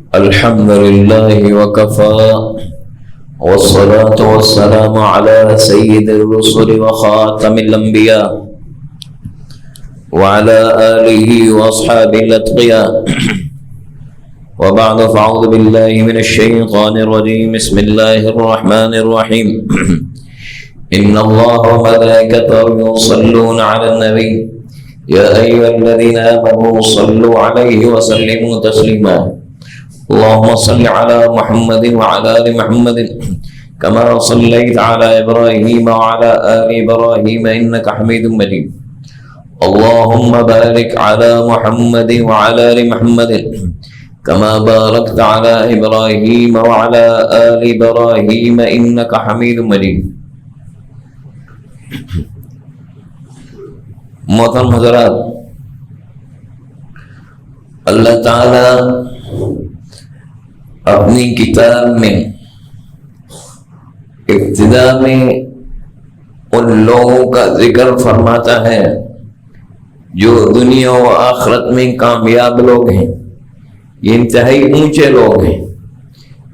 الحمد لله وكفى والصلاة والسلام على سيد الرسل وخاتم الأنبياء وعلى آله وأصحابه الأتقياء وبعد فأعوذ بالله من الشيطان الرجيم بسم الله الرحمن الرحيم إن الله وملائكته يصلون على النبي يا أيها الذين آمنوا صلوا عليه وسلموا تسليما اللهم صل على محمد وعلى آل محمد كما صليت على إبراهيم وعلى آل إبراهيم إنك حميد مجيد اللهم بارك على محمد وعلى آل محمد كما باركت على إبراهيم وعلى آل إبراهيم إنك حميد مجيد. محترم حضرات، اللہ تعالی اپنی کتاب میں ابتدا میں ان لوگوں کا ذکر فرماتا ہے جو دنیا و آخرت میں کامیاب لوگ ہیں. یہ انتہائی اونچے لوگ ہیں،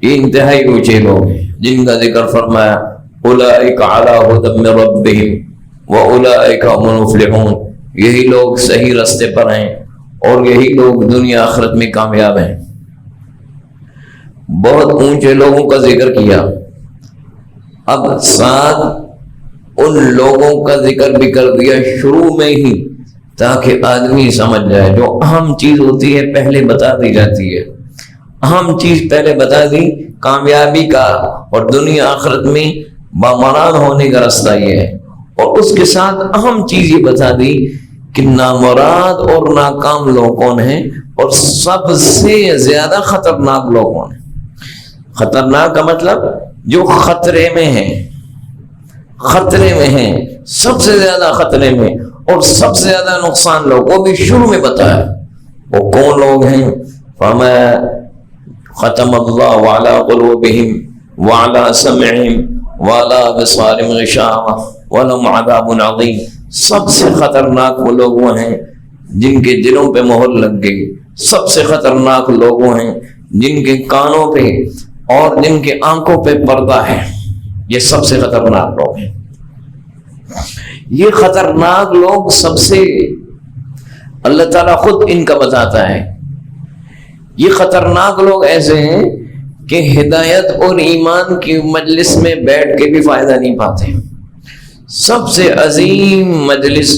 یہ انتہائی اونچے لوگ ہیں جن کا ذکر فرمایا اولئک علی ھدی من ربہم واولئک هم المفلحون. یہی لوگ صحیح راستے پر ہیں اور یہی لوگ دنیا آخرت میں کامیاب ہیں. بہت اونچے لوگوں کا ذکر کیا، اب ساتھ ان لوگوں کا ذکر بھی کر دیا شروع میں ہی تاکہ آدمی سمجھ جائے. جو اہم چیز ہوتی ہے پہلے بتا دی جاتی ہے، اہم چیز پہلے بتا دی، کامیابی کا اور دنیا آخرت میں بامراد ہونے کا راستہ یہ ہے. اور اس کے ساتھ اہم چیز یہ بتا دی کہ نامراد اور ناکام لوگ کون ہیں اور سب سے زیادہ خطرناک لوگ کون ہیں. خطرناک کا مطلب جو خطرے میں ہیں، خطرے میں ہیں، سب سے زیادہ خطرے میں اور سب سے زیادہ نقصان لوگ، وہ بھی شروع میں بتایا. وہ کون لوگ ہیں؟ فرمایا ختم اللہ علی قلوبہم وعلی سمعہم وعلی ابصارہم غشاوہ ولہم عذاب عظیم. سب سے خطرناک وہ لوگ وہ ہیں جن کے دلوں پہ مہر لگ گئی. سب سے خطرناک لوگ وہ ہیں جن کے کانوں پہ اور جن کے آنکھوں پہ پردہ ہے. یہ سب سے خطرناک لوگ ہیں. یہ خطرناک لوگ سب سے اللہ تعالیٰ خود ان کا بتاتا ہے. یہ خطرناک لوگ ایسے ہیں کہ ہدایت اور ایمان کی مجلس میں بیٹھ کے بھی فائدہ نہیں پاتے. سب سے عظیم مجلس،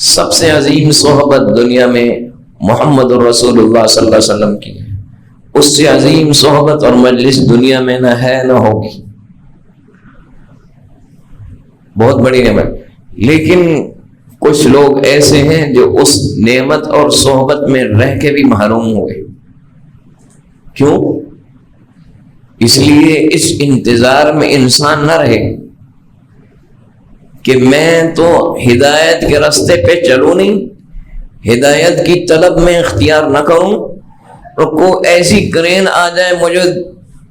سب سے عظیم صحبت دنیا میں محمد رسول اللہ صلی اللہ علیہ وسلم کی ہے. اس سے عظیم صحبت اور مجلس دنیا میں نہ ہے نہ ہوگی. بہت بڑی نعمت. لیکن کچھ لوگ ایسے ہیں جو اس نعمت اور صحبت میں رہ کے بھی محروم ہوئے. کیوں؟ اس لیے اس انتظار میں انسان نہ رہے کہ میں تو ہدایت کے راستے پہ چلوں نہیں، ہدایت کی طلب میں اختیار نہ کروں اور کوئی ایسی کرین آ جائے مجھے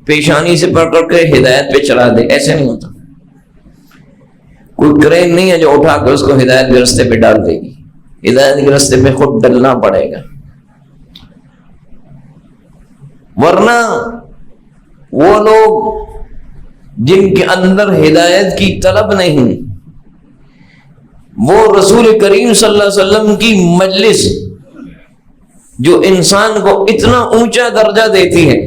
پیشانی سے پکڑ کے ہدایت پہ چلا دے. ایسے نہیں ہوتا. کوئی کرین نہیں ہے جو اٹھا کے اس کو ہدایت کے راستے پہ ڈال دے گی. ہدایت کے راستے پہ خود ڈلنا پڑے گا. ورنہ وہ لوگ جن کے اندر ہدایت کی طلب نہیں، وہ رسول کریم صلی اللہ علیہ وسلم کی مجلس جو انسان کو اتنا اونچا درجہ دیتی ہے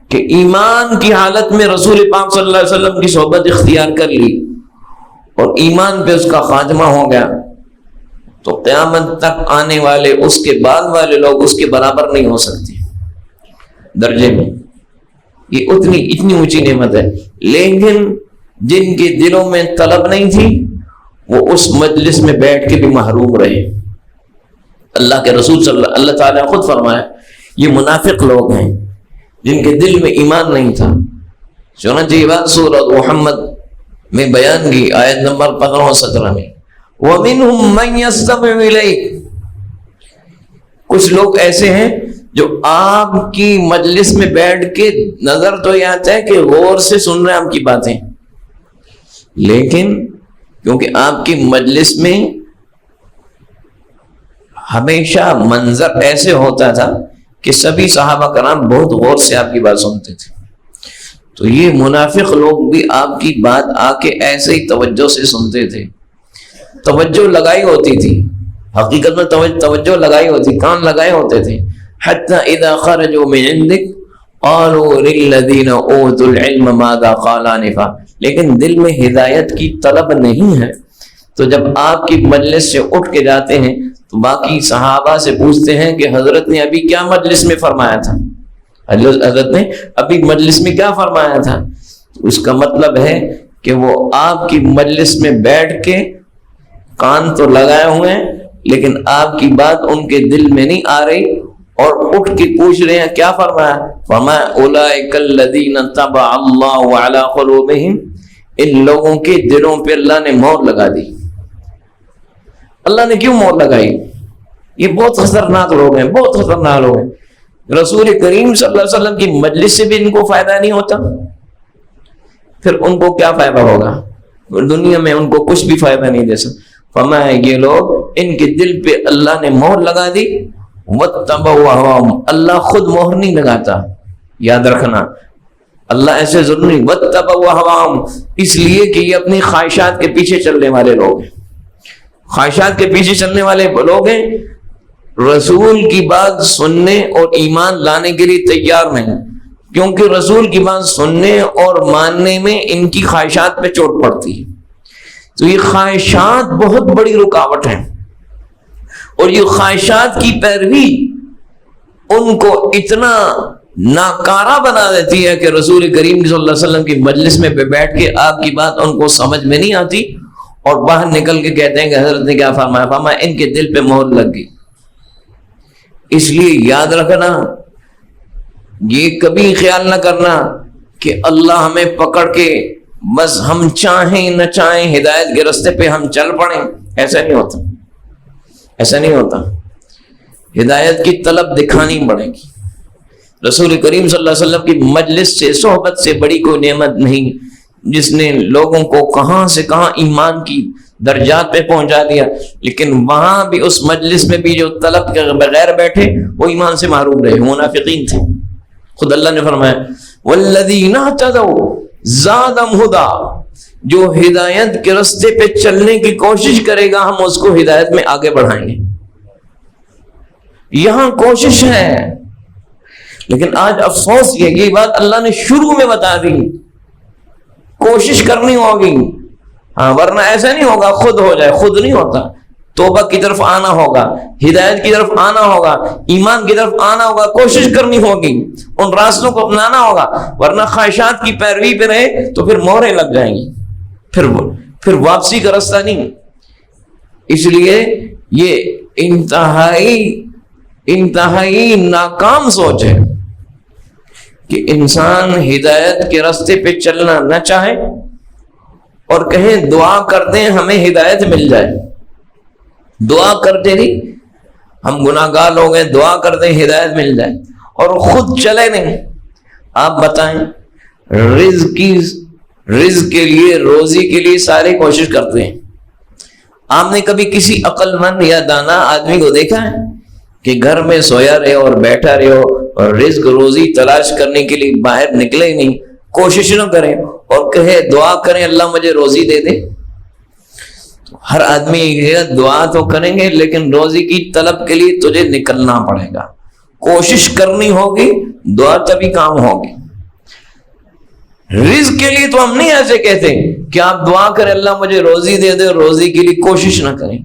کہ ایمان کی حالت میں رسول پاک صلی اللہ علیہ وسلم کی صحبت اختیار کر لی اور ایمان پہ اس کا خاتمہ ہو گیا، تو قیامت تک آنے والے اس کے بعد والے لوگ اس کے برابر نہیں ہو سکتے درجے میں. یہ اتنی اونچی نعمت ہے. لیکن جن کے دلوں میں طلب نہیں تھی وہ اس مجلس میں بیٹھ کے بھی محروم رہے. اللہ کے رسول صلی اللہ تعالیٰ خود فرمایا یہ منافق لوگ ہیں جن کے دل میں ایمان نہیں تھا. چنانچہ یہ بات سورۃ محمد میں بیان کی آیت نمبر 15 و 17 میں وَمِنْهُمْ مَنْ يَسْتَمِعُ إِلَيْكَ. کچھ لوگ ایسے ہیں جو آپ کی مجلس میں بیٹھ کے نظر تو یہ آتا ہے کہ غور سے سن رہے ہیں آپ کی باتیں، لیکن کیونکہ آپ کی مجلس میں ہمیشہ منظر ایسے ہوتا تھا کہ سبھی صحابہ کرام بہت غور سے آپ کی بات سنتے تھے. تو یہ منافق لوگ بھی آپ کی بات آ کے ایسے ہی توجہ سے سنتے تھے. توجہ لگائی ہوتی تھی، حقیقت میں توجہ لگائی ہوتی، کان لگائے ہوتے تھے. حتی اذا خرجوا من عندك قالوا للذین اوتوا العلم ماذا قال آنفا. لیکن دل میں ہدایت کی طلب نہیں ہے، تو جب آپ کی مجلس سے اٹھ کے جاتے ہیں تو باقی صحابہ سے پوچھتے ہیں کہ حضرت نے ابھی کیا مجلس میں فرمایا تھا، حضرت نے ابھی مجلس میں کیا فرمایا تھا. اس کا مطلب ہے کہ وہ آپ کی مجلس میں بیٹھ کے کان تو لگائے ہوئے ہیں لیکن آپ کی بات ان کے دل میں نہیں آ رہی، اور اٹھ کے پوچھ رہے ہیں کیا فرمایا. فرمایا اولئک الذین طبع اللہ علی قلوبہم. ان لوگوں کے دلوں پہ اللہ نے مہر لگا دی. اللہ نے کیوں مہر لگائی؟ یہ بہت خطرناک لوگ ہیں، بہت خطرناک لوگ ہیں. رسول کریم صلی اللہ علیہ وسلم کی مجلس سے بھی ان کو فائدہ نہیں ہوتا، پھر ان کو کیا فائدہ ہوگا؟ دنیا میں ان کو کچھ بھی فائدہ نہیں دے سکتا. فرمایا یہ لوگ، ان کے دل پہ اللہ نے مہر لگا دی. وَاتَّبَعُوا أَهْوَاءَهُمْ. اللہ خود مہر نہیں لگاتا، یاد رکھنا. اللہ ایسے ضرور نہیں. وَاتَّبَعُوا أَهْوَاءَهُمْ، اس لیے کہ یہ اپنی خواہشات کے پیچھے چلنے والے لوگ ہیں. خواہشات کے پیچھے چلنے والے لوگ ہیں، رسول کی بات سننے اور ایمان لانے کے لیے تیار نہیں، کیونکہ رسول کی بات سننے اور ماننے میں ان کی خواہشات پہ چوٹ پڑتی ہے. تو یہ خواہشات بہت بڑی رکاوٹ ہیں، اور یہ خواہشات کی پیروی ان کو اتنا ناکارہ بنا دیتی ہے کہ رسول کریم صلی اللہ علیہ وسلم کی مجلس میں بیٹھ کے آپ کی بات ان کو سمجھ میں نہیں آتی، اور باہر نکل کے کہتے ہیں کہ حضرت نے کیا فرمایا. فرمایا ان کے دل پہ مہر لگ گئی. اس لیے یاد رکھنا، یہ کبھی خیال نہ کرنا کہ اللہ ہمیں پکڑ کے بس ہم چاہیں نہ چاہیں ہدایت کے راستے پہ ہم چل پڑیں. ایسا نہیں ہوتا، ایسا نہیں ہوتا. ہدایت کی طلب دکھانی پڑے گی. رسول کریم صلی اللہ علیہ وسلم کی مجلس سے، صحبت سے بڑی کوئی نعمت نہیں، جس نے لوگوں کو کہاں سے کہاں ایمان کی درجات پہ پہنچا دیا. لیکن وہاں بھی اس مجلس میں بھی جو طلب کے بغیر بیٹھے وہ ایمان سے محروم رہے، منافقین تھے. خود اللہ نے فرمایا والذین اہتدوا زادہم ھدی. جو ہدایت کے راستے پہ چلنے کی کوشش کرے گا ہم اس کو ہدایت میں آگے بڑھائیں گے. یہاں کوشش ہے، لیکن آج افسوس یہ بات اللہ نے شروع میں بتا دی. کوشش کرنی ہوگی، ہاں، ورنہ ایسا نہیں ہوگا خود ہو جائے. خود نہیں ہوتا. توبہ کی طرف آنا ہوگا، ہدایت کی طرف آنا ہوگا، ایمان کی طرف آنا ہوگا، کوشش کرنی ہوگی، ان راستوں کو اپنانا ہوگا. ورنہ خواہشات کی پیروی پہ رہے تو پھر مہریں لگ جائیں گی، پھر واپسی کا راستہ نہیں. اس لیے یہ انتہائی ناکام سوچ ہے کہ انسان ہدایت کے راستے پہ چلنا نہ چاہے اور کہیں دعا کرتے ہیں ہمیں ہدایت مل جائے. دعا کرتے نہیں، ہم گناہ گار لوگ ہیں، دعا کرتے ہیں ہدایت مل جائے اور خود چلے نہیں. آپ بتائیں، رزق کے لیے، روزی کے لیے سارے کوشش کرتے ہیں. آپ نے کبھی کسی عقل مند یا دانا آدمی کو دیکھا ہے کہ گھر میں سویا رہے اور بیٹھا رہے اور رزق روزی تلاش کرنے کے لیے باہر نکلے ہی نہیں، کوشش نہ کریں اور کہے دعا کریں اللہ مجھے روزی دے دے؟ ہر آدمی یہ دعا تو کریں گے لیکن روزی کی طلب کے لیے تجھے نکلنا پڑے گا، کوشش کرنی ہوگی، دعا تبھی کام ہوگی. رزق کے لیے تو ہم نہیں ایسے کہتے کہ آپ دعا کریں اللہ مجھے روزی دے دے، روزی کے لیے کوشش نہ کریں.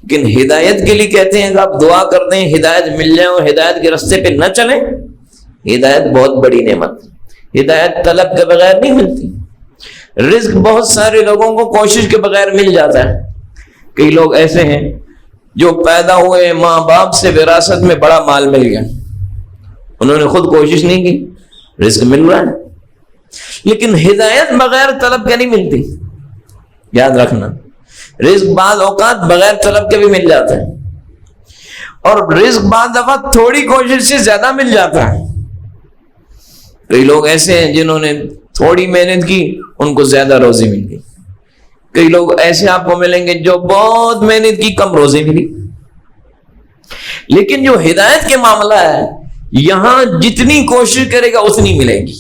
لیکن ہدایت کے لیے کہتے ہیں کہ آپ دعا کر دیں ہدایت مل جائے اور ہدایت کے راستے پہ نہ چلیں. ہدایت بہت بڑی نعمت، ہدایت طلب کے بغیر نہیں ملتی. رزق بہت سارے لوگوں کو کوشش کے بغیر مل جاتا ہے. کئی لوگ ایسے ہیں جو پیدا ہوئے ماں باپ سے وراثت میں بڑا مال مل گیا، انہوں نے خود کوشش نہیں کی، رزق مل رہا ہے. لیکن ہدایت بغیر طلب کے نہیں ملتی. یاد رکھنا، رزق بعض اوقات بغیر طلب کے بھی مل جاتا ہے، اور رزق بعض دفعہ تھوڑی کوشش سے زیادہ مل جاتا ہے. کئی لوگ ایسے ہیں جنہوں نے تھوڑی محنت کی، ان کو زیادہ روزی مل گئی. کئی لوگ ایسے آپ کو ملیں گے جو بہت محنت کی، کم روزی ملی. لیکن جو ہدایت کے معاملہ ہے یہاں جتنی کوشش کرے گا اتنی ملے گی،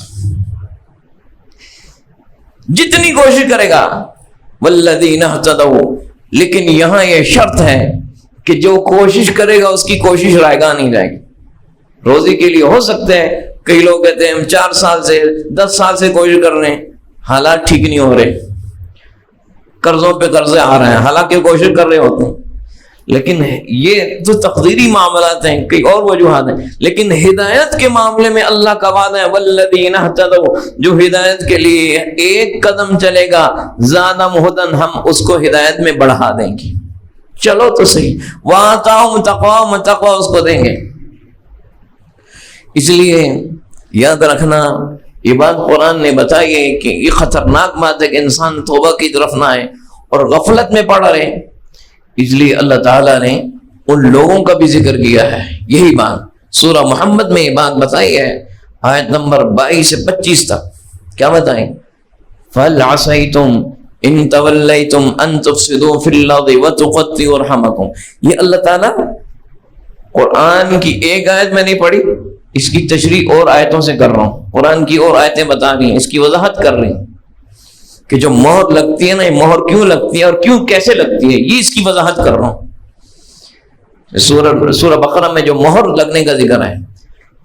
جتنی کوشش کرے گا. والذین اہتدوا، لیکن یہاں یہ شرط ہے کہ جو کوشش کرے گا اس کی کوشش رائے گاہ نہیں جائے گی. روزی کے لیے ہو سکتا ہے کئی لوگ کہتے ہیں ہم 4 سال سے 10 سال سے کوشش کر رہے ہیں، حالات ٹھیک نہیں ہو رہے، قرضوں پہ قرضے آ رہے ہیں، حالانکہ کوشش کر رہے ہوتے ہیں. لیکن یہ تو تقدیری معاملات ہیں، کئی اور وجوہات ہیں. لیکن ہدایت کے معاملے میں اللہ کا وعدہ ہے والذین اہتدوا، جو ہدایت کے لیے ایک قدم چلے گا زادہم ھدی، ہم اس کو ہدایت میں بڑھا دیں گے. چلو تو صحیح. وآتاہم تقواہم، تقوی اس کو دیں گے. اس لیے یاد رکھنا یہ بات قرآن نے بتائی ہے کہ یہ خطرناک بات ہے کہ انسان توبہ کی طرف نہ آئے اور غفلت میں پڑا رہے. اس لیے اللہ تعالیٰ نے ان لوگوں کا بھی ذکر کیا ہے. یہی بات سورہ محمد میں یہ بات بتائی ہے، آیت نمبر 22 سے 25 تک. کیا بتائیں؟ فَهَلْ عَصَيْتُمْ إِن تَوَلَّيْتُمْ أَن تُفْسِدُوا فِي الْأَرْضِ وَتُقَطِّعُوا أَرْحَامَكُمْ. یہ اللہ تعالیٰ قرآن کی ایک آیت میں نہیں پڑھی، اس کی تشریح اور آیتوں سے کر رہا ہوں. قرآن کی اور آیتیں بتا رہی ہیں، اس کی وضاحت کر رہی ہیں کہ جو مہر لگتی ہے نا، یہ مہر کیوں لگتی ہے اور کیوں کیسے لگتی ہے، یہ اس کی وضاحت کر رہا ہوں. سورہ بقرہ میں جو مہر لگنے کا ذکر ہے،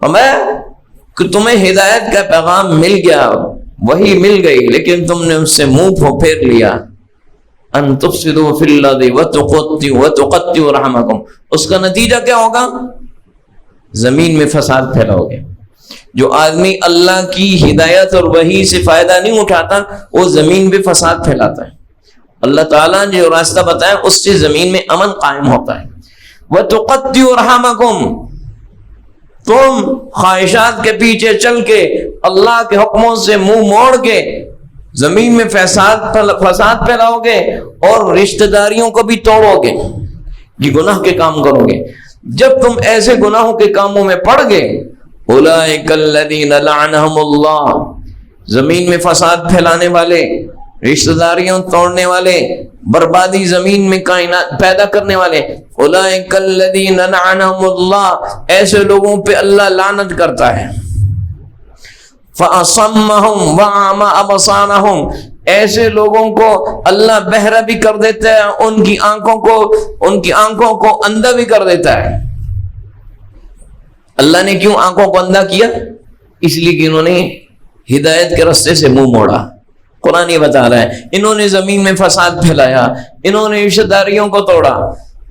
ہمیں کہ تمہیں ہدایت کا پیغام مل گیا، وہی مل گئی، لیکن تم نے اس سے منہ پھیر لیا. ان تفسدوا فی الارض وتقطعوا ارحامکم، اس کا نتیجہ کیا ہوگا؟ زمین میں فساد پھیلاؤ گے. جو آدمی اللہ کی ہدایت اور وحی سے فائدہ نہیں اٹھاتا وہ زمین پہ فساد پھیلاتا ہے. اللہ تعالیٰ نے جو راستہ بتایا اس سے زمین میں امن قائم ہوتا ہے. وَتُقَطِّعُوا أَرْحَامَكُمْ، تم خواہشات کے پیچھے چل کے اللہ کے حکموں سے منہ موڑ کے زمین میں فساد پھیلاؤ گے اور رشتہ داریوں کو بھی توڑو گے، یہ گناہ کے کام کرو گے. جب تم ایسے گناہوں کے کاموں میں پڑ گئے، اولئک الذین لعنہم اللہ، زمین میں فساد پھیلانے والے، رشتہ داریاں توڑنے والے، بربادی زمین میں کائنات پیدا کرنے والے، اولئک الذین لعنہم اللہ، ایسے لوگوں پہ اللہ لعنت کرتا ہے. فَأَصَمَّهُمْ وَأَعْمَى أَبْصَارَهُمْ، ایسے لوگوں کو اللہ بہرا بھی کر دیتا ہے، ان کی آنکھوں کو اندھا بھی کر دیتا ہے. اللہ نے کیوں آنکھوں کو اندھا کیا؟ اس لیے کہ انہوں نے ہدایت کے راستے سے منہ موڑا. قرآن یہ بتا رہا ہے انہوں نے زمین میں فساد پھیلایا، انہوں نے رشتہ داریوں کو توڑا،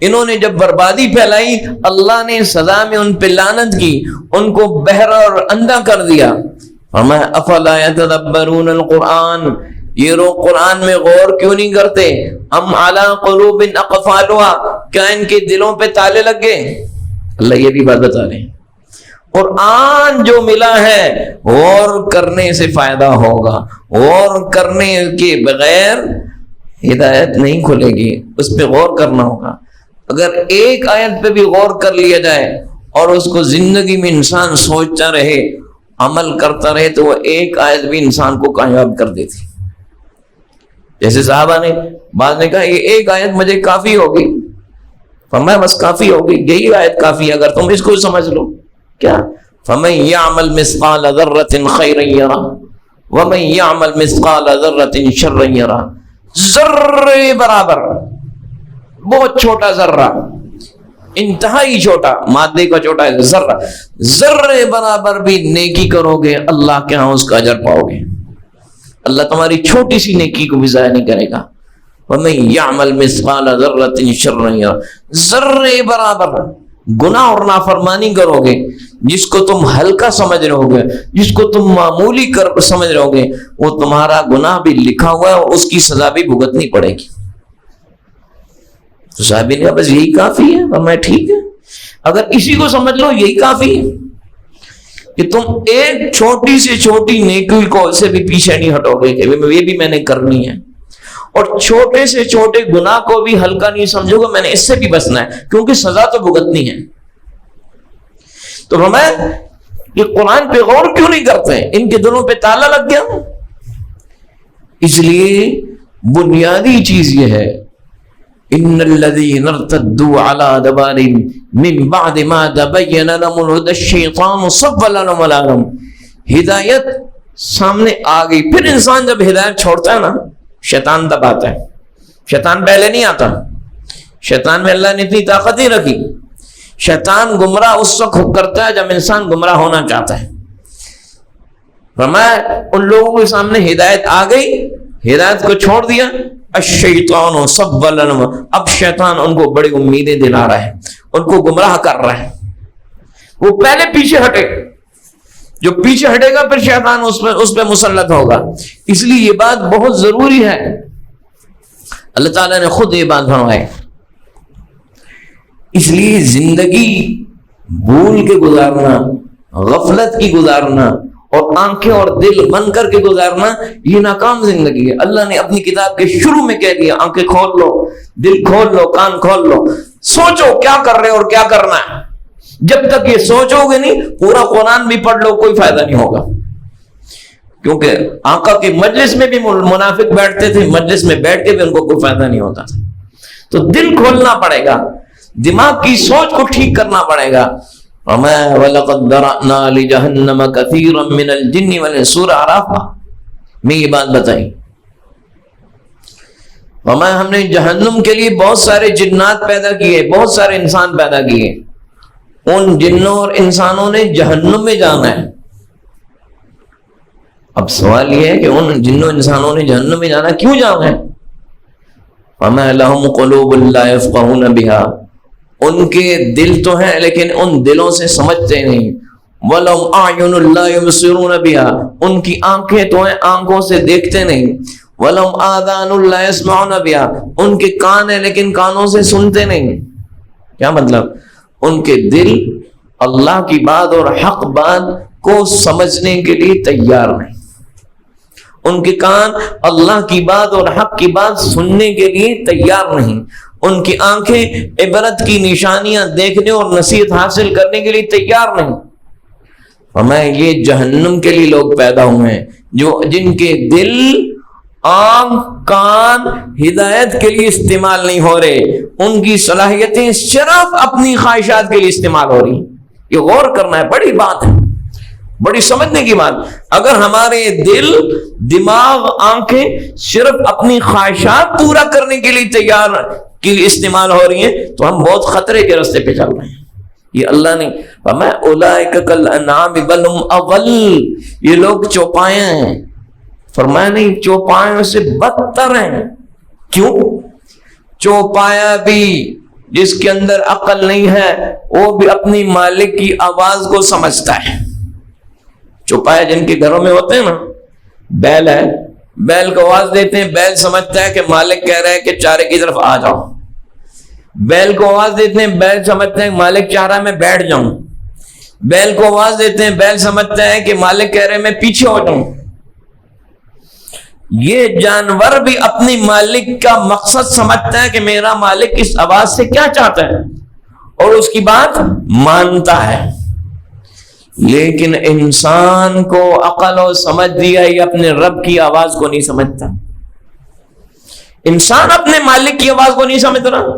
انہوں نے جب بربادی پھیلائی اللہ نے سزا میں ان پہ لعنت کی، ان کو بہرا اور اندھا کر دیا. فرمایا افلا یتدبرون القرآن، یہ لوگ قرآن میں غور کیوں نہیں کرتے؟ ام علی قلوب اقفالها، کیا ان کے دلوں پہ تالے لگ گئے؟ اللہ یہ بھی بات بتا رہے ہیں. قرآن جو ملا ہے غور کرنے سے فائدہ ہوگا، غور کرنے کے بغیر ہدایت نہیں کھلے گی، اس پہ غور کرنا ہوگا. اگر ایک آیت پہ بھی غور کر لیا جائے اور اس کو زندگی میں انسان سوچتا رہے، عمل کرتا رہے، تو وہ ایک آیت بھی انسان کو کامیاب کر دیتی. جیسے صحابہ نے بعد نے کہا یہ ایک آیت مجھے کافی ہوگی، فرمایا بس کافی ہوگی، یہی آیت کافی ہے اگر تم اس کو سمجھ لو. کیا؟ فَمَن يَعْمَلْ مِثْقَالَ ذَرَّةٍ خَيْرًا يَرَهُ وَمَن يَعْمَلْ مِثْقَالَ ذَرَّةٍ شَرًّا يَرَهُ. ذرے برابر، بہت چھوٹا ذرہ، انتہائی چھوٹا، مادے کا چھوٹا ذرہ، ذرے برابر بھی نیکی کرو گے اللہ کے ہاں اس کا اجر پاؤ گے. اللہ تمہاری چھوٹی سی نیکی کو بھی ضائع نہیں کرے گا. وَمَن يَعْمَلْ مِثْقَالَ ذَرَّةٍ شَرًّا يَرَهُ، ذرے برابر گناہ اور نافرمانی کرو گے، جس کو تم ہلکا سمجھ رہے ہوگے، جس کو تم معمولی سمجھ رہے ہوگے، وہ تمہارا گناہ بھی لکھا ہوا ہے اور اس کی سزا بھی بھگتنی پڑے گی. تو صاحب نے کہا بس یہی کافی ہے. میں ٹھیک ہے، اگر اسی کو سمجھ لو یہی کافی ہے کہ تم ایک چھوٹی سے چھوٹی نیکی کو سے بھی پیچھے نہیں ہٹو گے کہ یہ بھی میں نے کرنی ہے، اور چھوٹے سے چھوٹے گناہ کو بھی ہلکا نہیں سمجھو گا، میں نے اس سے بھی بچنا ہے کیونکہ سزا تو بھگتنی ہے. تو ہمیں یہ قرآن پہ غور کیوں نہیں کرتے؟ ان کے دلوں پہ تالا لگ گیا. اس لیے بنیادی چیز یہ ہے ان الذين ارتدوا على ادبارهم من بعد ما تبين لهم الهدى الشيطان سول لهم الامر. ہدایت سامنے آ گئی. پھر انسان جب ہدایت چھوڑتا ہے نا شیطان دباتا ہے. شیطان پہلے نہیں آتا. شیطان میں اللہ نے اتنی طاقت نہیں رکھی. شیطان گمراہ اس وقت کرتا ہے جب انسان گمراہ ہونا چاہتا ہے. فرمایا ان لوگوں کے سامنے ہدایت آ گئی, ہدایت کو چھوڑ دیا. الشیطان سول لهم, اب شیطان ان کو بڑی امیدیں دلا رہا ہے, ان کو گمراہ کر رہا ہے. وہ پہلے پیچھے ہٹے, جو پیچھے ہٹے گا پھر شیطان اس پہ مسلط ہوگا. اس لیے یہ بات بہت ضروری ہے. اللہ تعالیٰ نے خود یہ بات فرمائی. اس لیے زندگی بھول کے گزارنا, غفلت کی گزارنا اور آنکھیں اور دل بند کر کے گزارنا یہ ناکام زندگی ہے. اللہ نے اپنی کتاب کے شروع میں کہہ دیا آنکھیں کھول لو, دل کھول لو, کان کھول لو, سوچو کیا کر رہے اور کیا کرنا ہے. جب تک یہ سوچو گے نہیں, پورا قرآن بھی پڑھ لو کوئی فائدہ نہیں ہوگا. کیونکہ آقا کی مجلس میں بھی منافق بیٹھتے تھے, مجلس میں بیٹھ کے بھی ان کو کوئی فائدہ نہیں ہوتا تھا. تو دل کھولنا پڑے گا, دماغ کی سوچ کو ٹھیک کرنا پڑے گا. وَلَقَدْ ذَرَأْنَا لِجَهَنَّمَ كَثِيرًا مِنَ الْجِنِّ وَالْإِنسِ سورہ اعراف میں یہ بات بتائی. ہم نے جہنم کے لیے بہت سارے جنات پیدا کیے, بہت سارے انسان پیدا کیے. ان جنوں اور انسانوں نے جہنم میں جانا ہے. اب سوال یہ ہے کہ ان جنوں انسانوں نے جہنم میں جانا ہے, کیوں جانا ہے؟ وَمَا لَهُمْ قُلُوبٌ لَا يَفْقَهُونَ بِهَا, ان کے دل تو ہیں لیکن ان دلوں سے سمجھتے نہیں. وَلَهُمْ أَعْيُنٌ لَا يُبْصِرُونَ بِهَا, ان کی آنکھیں تو ہیں آنکھوں سے دیکھتے نہیں. وَلَهُمْ آذَانٌ لَا يَسْمَعُونَ بِهَا, ان کے کان ہیں لیکن کانوں سے سنتے نہیں. کیا مطلب؟ ان کے دل اللہ کی بات اور حق بات کو سمجھنے کے لیے تیار نہیں. ان کے کان اللہ کی بات اور حق کی بات سننے کے لیے تیار نہیں. ان کی آنکھیں عبرت کی نشانیاں دیکھنے اور نصیحت حاصل کرنے کے لیے تیار نہیں. ہمیں یہ جہنم کے لیے لوگ پیدا ہوئے ہیں جن کے دل, آنکھ, کان ہدایت کے لیے استعمال نہیں ہو رہے. ان کی صلاحیتیں صرف اپنی خواہشات کے لیے استعمال ہو رہی. یہ غور کرنا ہے, بڑی بات ہے, بڑی سمجھنے کی بات. اگر ہمارے دل, دماغ, آنکھیں صرف اپنی خواہشات پورا کرنے کے لیے تیار کی استعمال ہو رہی ہیں تو ہم بہت خطرے کے راستے پہ چل رہے ہیں. یہ اللہ نے فرمایا اولئک کالانعام بل هم اضل, یہ لوگ چوپائے ہیں. فرمایا نہیں, چوپایوں سے بدتر ہیں. کیوں؟ چوپایا بھی جس کے اندر عقل نہیں ہے وہ بھی اپنی مالک کی آواز کو سمجھتا ہے. چوپایا جن کے گھروں میں ہوتے ہیں نا, بیل ہے, بیل کو آواز دیتے ہیں, بیل سمجھتا ہے کہ مالک کہہ رہا ہے کہ چارے کی طرف آ جاؤ. بیل کو آواز دیتے ہیں, بیل سمجھتے ہیں مالک چاہ رہا ہے میں بیٹھ جاؤں. بیل کو آواز دیتے ہیں, بیل سمجھتا ہے کہ مالک کہہ رہے ہیں میں پیچھے ہو جاؤں. یہ جانور بھی اپنی مالک کا مقصد سمجھتا ہے کہ میرا مالک اس آواز سے کیا چاہتا ہے اور اس کی بات مانتا ہے. لیکن انسان کو عقل و سمجھ دیا, یہ اپنے رب کی آواز کو نہیں سمجھتا. انسان اپنے مالک کی آواز کو نہیں سمجھ رہا,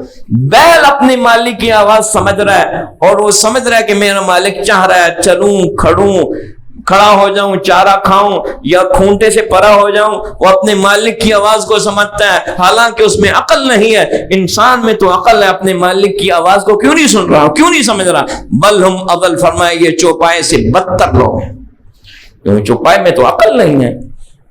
بیل اپنے مالک کی آواز سمجھ رہا ہے اور وہ سمجھ رہا ہے کہ میرا مالک چاہ رہا ہے چلوں, کھڑا ہو جاؤں, چارہ کھاؤں یا کھونٹے سے پرا ہو جاؤں. وہ اپنے مالک کی آواز کو سمجھتا ہے حالانکہ اس میں عقل نہیں ہے. انسان میں تو عقل ہے, اپنے مالک کی آواز کو کیوں نہیں سن رہا, کیوں نہیں سمجھ رہا؟ بل ہم اضل, فرمائے یہ چوپائے سے بدتر لوگ ہیں. کیونکہ چوپائے میں تو عقل نہیں ہے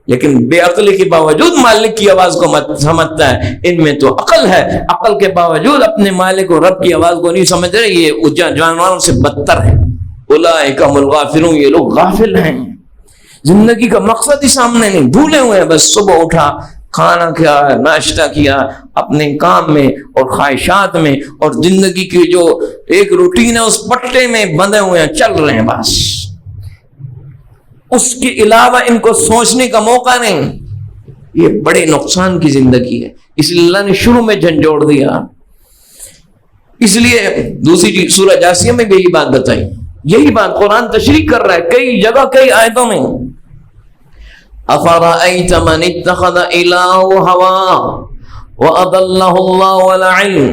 لیکن بے عقلی کے باوجود مالک کی آواز کو سمجھتا ہے. ان میں تو عقل ہے, عقل کے باوجود اپنے مالک اور رب کی آواز کو نہیں سمجھ رہے. یہ جانوروں سے بدتر ہے. اولئک هم الغافلون, یہ لوگ غافل ہیں, زندگی کا مقصد ہی سامنے نہیں, بھولے ہوئے ہیں. بس صبح اٹھا, کھانا کھایا, ناشتہ کیا, اپنے کام میں اور خواہشات میں اور زندگی کی جو ایک روٹین ہے اس پٹے میں بندھے ہوئے ہیں, چل رہے ہیں بس. اس کے علاوہ ان کو سوچنے کا موقع نہیں. یہ بڑے نقصان کی زندگی ہے. اس لیے اللہ نے شروع میں جھنجھوڑ دیا. اس لیے دوسری سورہ جاسیہ میں بھی یہی بات بتائی, یہی بات قرآن تشریح کر رہا ہے کئی جگہ کئی آیتوں میں. افرأیت من اتخذ الہہ ہوا, وَأَضَلَّهُ اللَّهُ عَلَى عِلْمٍ.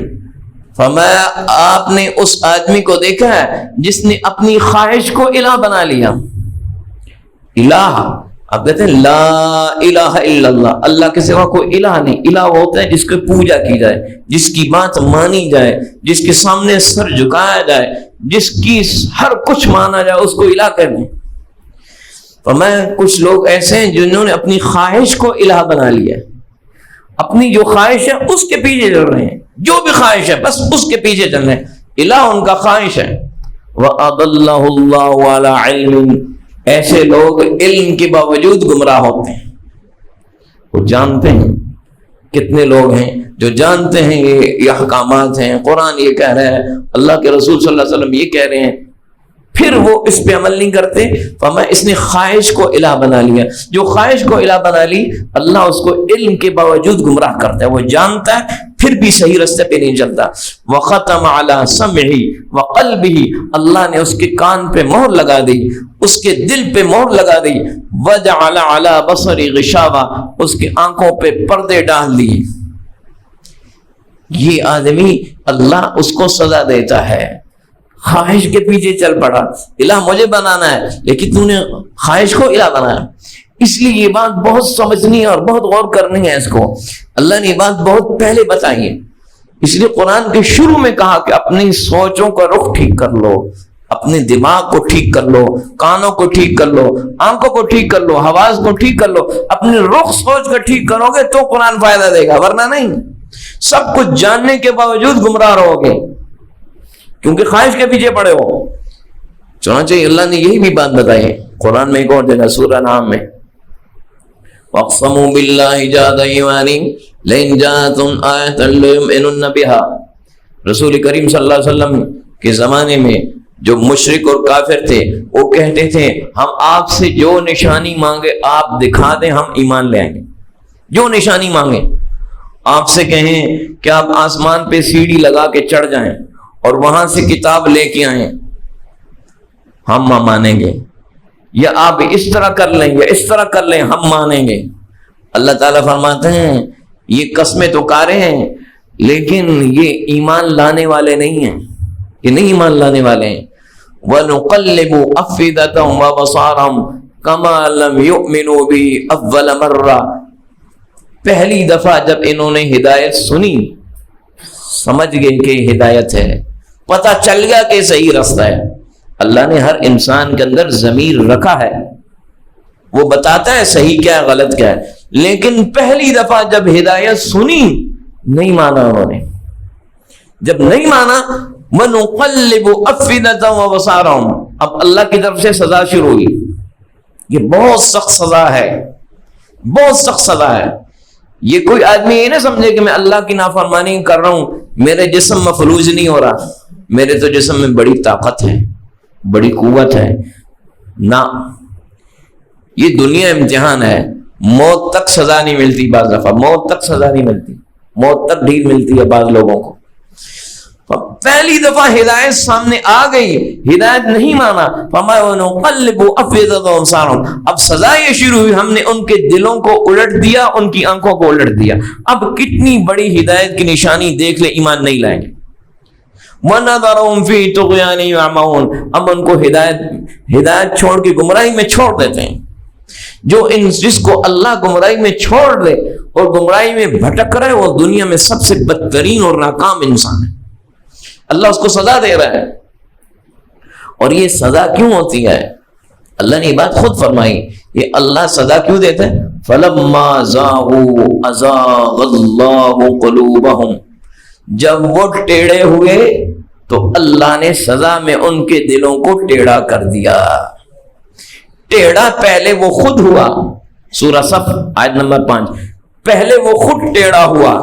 فرمایا آپ نے اس آدمی کو دیکھا ہے جس نے اپنی خواہش کو الہ بنا لیا. الہ آپ کہتے ہیں لا الہ الا اللہ، اللہ کے سوا کوئی الہ نہیں. الہ ہوتا ہے جس کو پوجا کی جائے، جس کی بات مانی جائے، جس کے سامنے سر جھکایا جائے، جس کی ہر کچھ مانا جائے، اس کو الہ کہتے ہیں. فرمایا کچھ لوگ ایسے ہیں جنہوں نے اپنی خواہش کو الہ بنا لیا، اپنی جو خواہش ہے اس کے پیچھے چل رہے ہیں، جو بھی خواہش ہے بس اس کے پیچھے چل رہے ہیں. الہ ان کا خواہش ہے. وَأَضَلَّهُ اللَّهُ عَلَى عِلْمٍ. ایسے لوگ علم کے باوجود گمراہ ہوتے ہیں. وہ جانتے ہیں، کتنے لوگ ہیں جو جانتے ہیں یہ احکامات ہیں، قرآن یہ کہہ رہا ہے، اللہ کے رسول صلی اللہ علیہ وسلم یہ کہہ رہے ہیں، پھر وہ اس پہ عمل نہیں کرتے. فرمایا اس نے خواہش کو الہ بنا لیا. جو خواہش کو الہ بنا لی، اللہ اس کو علم کے باوجود گمراہ کرتا ہے. وہ جانتا ہے پھر بھی صحیح راستے پہ نہیں چلتا. وختم علی سمعہ وقلبہ. اللہ نے اس کے کان پہ مہر لگا دی، اس کے دل پہ مہر لگا دی. وجعل علی بصر غشاوہ. اس کی آنکھوں پہ پردے ڈال دیے. یہ آدمی اللہ اس کو سزا دیتا ہے. خواہش کے پیچھے چل پڑا، الہ مجھے بنانا ہے، لیکن تو نے خواہش کو الہ بنایا. اس لیے یہ بات بہت سمجھنی ہے اور بہت غور کرنی ہے اس کو. اللہ نے یہ بات بہت پہلے بتائی ہے، اس لیے قرآن کے شروع میں کہا کہ اپنی سوچوں کا رخ ٹھیک کر لو، اپنے دماغ کو ٹھیک کر لو، کانوں کو ٹھیک کر لو، آنکھوں کو ٹھیک کر لو، حواس کو ٹھیک کر لو. اپنے رخ سوچ کر ٹھیک کرو گے تو قرآن فائدہ دے گا، ورنہ نہیں. سب کچھ جاننے کے باوجود گمراہ رہو گے کیونکہ خواہش کے پیچھے پڑے ہو. چنانچہ اللہ نے یہی بھی بات بتائی ہے قرآن میں ایک اور جگہ سورہ نام میں. وَاقْسَمُوا بِاللَّهِ جَهْدَ أَيْمَانِهِمْ لَئِنْ جَاءَتْهُمْ آيَةٌ لَيُؤْمِنُنَّ بِهَا. رسول کریم صلی اللہ علیہ وسلم کے زمانے میں جو مشرک اور کافر تھے وہ کہتے تھے ہم آپ سے جو نشانی مانگے آپ دکھا دیں ہم ایمان لے آئیں گے. جو نشانی مانگے آپ سے کہیں کہ آپ آسمان پہ سیڑھی لگا کے چڑھ جائیں اور وہاں سے کتاب لے کے آئیں ہم مانیں گے، یا آپ اس طرح کر لیں یا اس طرح کر لیں ہم مانیں گے. اللہ تعالیٰ فرماتے ہیں یہ قسمیں تو کارے ہیں لیکن یہ ایمان لانے والے نہیں ہیں، یہ نہیں ایمان لانے والے ہیں. وَنُقَلِّبُ أَفْئِدَتَهُمْ وَأَبْصَارَهُمْ كَمَا لَمْ يُؤْمِنُوا بِهِ أَوَّلَ مَرَّةٍ. پہلی دفعہ جب انہوں نے ہدایت سنی سمجھ گئے کہ ہدایت ہے، پتہ چل گیا کہ صحیح راستہ ہے. اللہ نے ہر انسان کے اندر ضمیر رکھا ہے، وہ بتاتا ہے صحیح کیا ہے غلط کیا ہے، لیکن پہلی دفعہ جب ہدایت سنی نہیں مانا انہوں نے. جب نہیں مانا وَنُقَلِّبُ أَفْئِدَتَهُمْ وَأَبْصَارَهُمْ. اب اللہ کی طرف سے سزا شروع ہوئی. یہ بہت سخت سزا ہے، بہت سخت سزا ہے. یہ کوئی آدمی یہ نہ سمجھے کہ میں اللہ کی نافرمانی کر رہا ہوں میرے جسم مفلوج نہیں ہو رہا، میرے تو جسم میں بڑی طاقت ہے، بڑی قوت ہے. نہ، یہ دنیا امتحان ہے. موت تک سزا نہیں ملتی، بعض دفعہ موت تک سزا نہیں ملتی، موت تک ڈھیل ملتی ہے بعض لوگوں کو. پہلی دفعہ ہدایت سامنے آ گئی، ہدایت نہیں مانا. اب سزا یہ شروع ہوئی، ہم نے ان کے دلوں کو الٹ دیا، ان کی آنکھوں کو الٹ دیا. اب کتنی بڑی ہدایت کی نشانی دیکھ لے، ایمان نہیں لائیں گے. وَنَذَرُهُمْ فِي طُغْيَانِهِمْ يَعْمَهُونَ. اب ان کو ہدایت چھوڑ کے گمراہی میں چھوڑ دیتے ہیں. جس کو اللہ گمراہی میں چھوڑ دے اور گمراہی میں بھٹک رہا ہے وہ دنیا میں سب سے بدترین اور ناکام انسان ہے. اللہ اس کو سزا دے رہا ہے. اور یہ سزا کیوں ہوتی ہے؟ اللہ نے یہ بات خود فرمائی. یہ اللہ سزا کیوں دیتا ہے؟ فَلَمَّا زَاغُوا أَزَاغَ اللَّهُ قُلُوبَهُمْ. جب وہ ٹیڑھے ہوئے تو اللہ نے سزا میں ان کے دلوں کو ٹیڑھا کر دیا. ٹیڑھا پہلے وہ خود ہوا. سورہ صف آیت نمبر 5. پہلے وہ خود ٹیڑھا ہوا،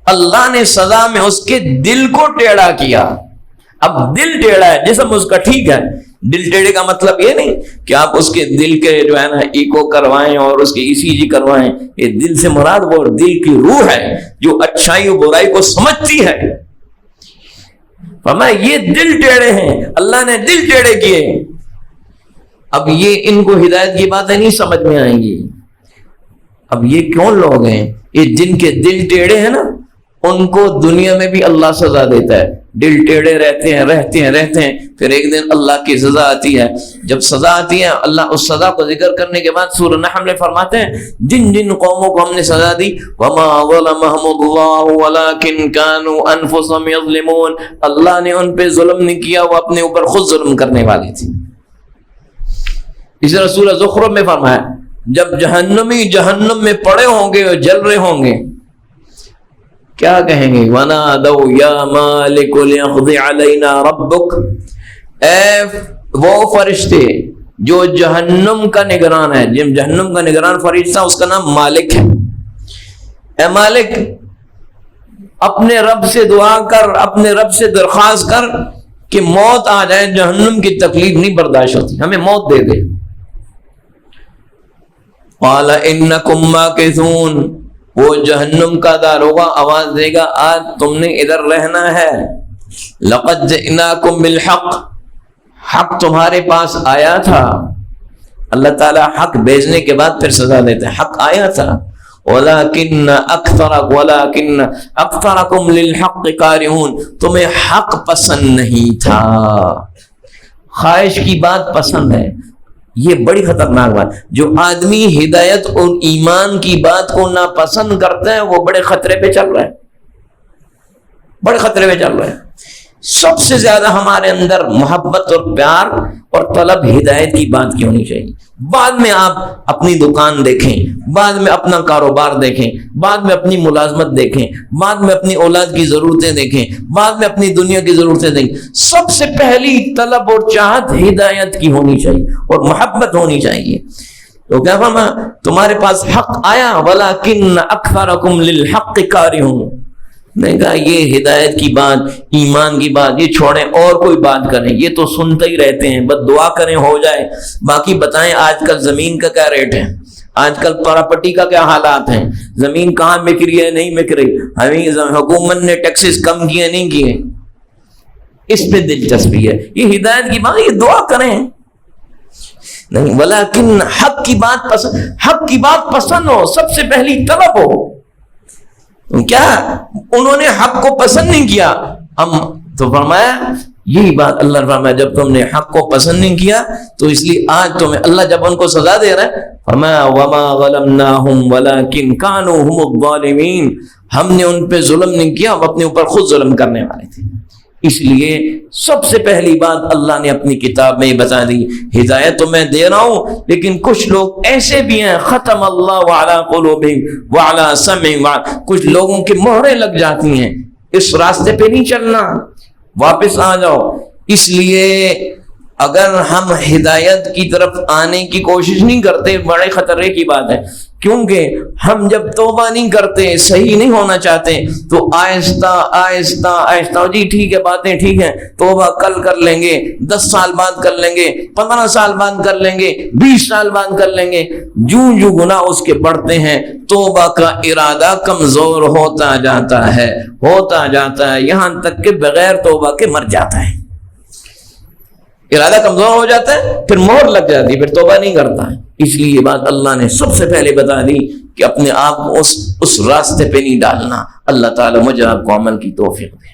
اللہ نے سزا میں اس کے دل کو ٹیڑھا کیا. اب دل ٹیڑھا ہے، جسم اس کا ٹھیک ہے. دل ٹیڑھے کا مطلب یہ نہیں کہ آپ اس کے دل کے جو ہے نا ایکو کروائیں اور اس کے ECG کروائیں. یہ دل سے مراد وہ دل کی روح ہے جو اچھائی و برائی کو سمجھتی ہے. فرمایا یہ دل ٹیڑھے ہیں، اللہ نے دل ٹیڑھے کیے. اب یہ ان کو ہدایت کی باتیں نہیں سمجھ میں آئیں گی. اب یہ کون لوگ ہیں؟ یہ جن کے دل ٹیڑھے ہیں نا ان کو دنیا میں بھی اللہ سزا دیتا ہے. دل ٹیڑھے رہتے ہیں پھر ایک دن اللہ کی سزا آتی ہے. جب سزا آتی ہے اللہ اس سزا کو ذکر کرنے کے بعد سورہ نحل میں فرماتے ہیں جن جن قوموں کو ہم نے سزا دی وما ظلمهم اللہ ولکن كانوا انفسهم یظلمون, اللہ نے ان پہ ظلم نہیں کیا, وہ اپنے اوپر خود ظلم کرنے والی تھی. اس طرح سورہ زخرف میں فرمایا جب جہنمی جہنم میں پڑے ہوں گے اور جل رہے ہوں گے کیا کہیں گے وَنَادَوْا يَا مَالِكُ لِيَقْضِ عَلَيْنَا رَبُّكَ, اے وہ فرشتے جو جہنم کا نگران ہے, جہنم کا نگران فرشتہ اس کا نام مالک ہے, اے مالک اپنے رب سے دعا کر, اپنے رب سے درخواست کر کہ موت آ جائے, جہنم کی تکلیف نہیں برداشت ہوتی, ہمیں موت دے دے. قَالَ إِنَّكُمْ مَاكِثُونَ, وہ جہنم کا داروغہ آواز دے گا آج تم نے ادھر رہنا ہے. لَقَدْ جِئْنَاكُمْ بِالْحَقِّ, حق تمہارے پاس آیا تھا. اللہ تعالیٰ حق بھیجنے کے بعد پھر سزا دیتے ہیں, حق آیا تھا. وَلَكِنَّ أَكْثَرَكُمْ لِلْحَقِّ كَارِهُونَ, تمہیں حق پسند نہیں تھا, خواہش کی بات پسند ہے. یہ بڑی خطرناک بات, جو آدمی ہدایت اور ایمان کی بات کو ناپسند کرتا ہے وہ بڑے خطرے پہ چل رہا ہے, بڑے خطرے پہ چل رہا ہے. سب سے زیادہ ہمارے اندر محبت اور پیار اور طلب ہدایت کی بات کی ہونی چاہیے. بعد میں آپ اپنی دکان دیکھیں, بعد میں اپنا کاروبار دیکھیں, بعد میں اپنی ملازمت دیکھیں, بعد میں اپنی اولاد کی ضرورتیں دیکھیں, بعد میں اپنی دنیا کی ضرورتیں دیکھیں. سب سے پہلی طلب اور چاہت ہدایت کی ہونی چاہیے اور محبت ہونی چاہیے. تو کیا فرمایا تمہارے پاس حق آیا وَلَكِنَّ أَكْثَرَكُمْ لِلْحَقِّ كَارِهُونَ, نہیں کہا یہ ہدایت کی بات, ایمان کی بات یہ چھوڑیں اور کوئی بات کریں, یہ تو سنتے ہی رہتے ہیں, بس دعا کریں ہو جائے. باقی بتائیں آج کل زمین کا کیا ریٹ ہے, آج کل پراپرٹی کا کیا حالات ہیں, زمین کہاں بک رہی ہے نہیں بک رہی, ہمیں حکومت نے ٹیکسز کم کیے نہیں کیے, اس پہ دلچسپی ہے. یہ ہدایت کی بات, یہ دعا کریں نہیں. ولیکن حق کی بات پسند, حق کی بات پسند ہو, سب سے پہلی طلب ہو. کیا انہوں نے حق کو پسند نہیں کیا, ہم تو فرمایا یہی بات اللہ نے فرمایا جب تم نے حق کو پسند نہیں کیا تو اس لیے آج تمہیں اللہ جب ان کو سزا دے رہا ہے فرمایا وما ظلمناہم ولکن کانوا هم الظالمین, ہم نے ان پہ ظلم نہیں کیا, ہم اپنے اوپر خود ظلم کرنے والے تھے. اس لیے سب سے پہلی بات اللہ نے اپنی کتاب میں بتا دی, ہدایت تو میں دے رہا ہوں لیکن کچھ لوگ ایسے بھی ہیں ختم اللہ علی قلوبہم وعلی سمعہم, کچھ لوگوں کی مہریں لگ جاتی ہیں, اس راستے پہ نہیں چلنا, واپس آ جاؤ. اس لیے اگر ہم ہدایت کی طرف آنے کی کوشش نہیں کرتے بڑے خطرے کی بات ہے, کیونکہ ہم جب توبہ نہیں کرتے, صحیح نہیں ہونا چاہتے تو آہستہ آہستہ آہستہ جی ٹھیک ہے باتیں ٹھیک ہیں, توبہ کل کر لیں گے, 10 سال بعد کر لیں گے, 15 سال بعد کر لیں گے, 20 سال بعد کر لیں گے. جو گناہ اس کے بڑھتے ہیں توبہ کا ارادہ کمزور ہوتا جاتا ہے, یہاں تک کہ بغیر توبہ کے مر جاتا ہے. ارادہ کمزور ہو جاتا ہے, پھر مہر لگ جاتی ہے, پھر توبہ نہیں کرتا ہے. اس لیے یہ بات اللہ نے سب سے پہلے بتا دی کہ اپنے آپ کو اس راستے پہ نہیں ڈالنا. اللہ تعالیٰ مجھے آپ کو عمل کی توفیق دے.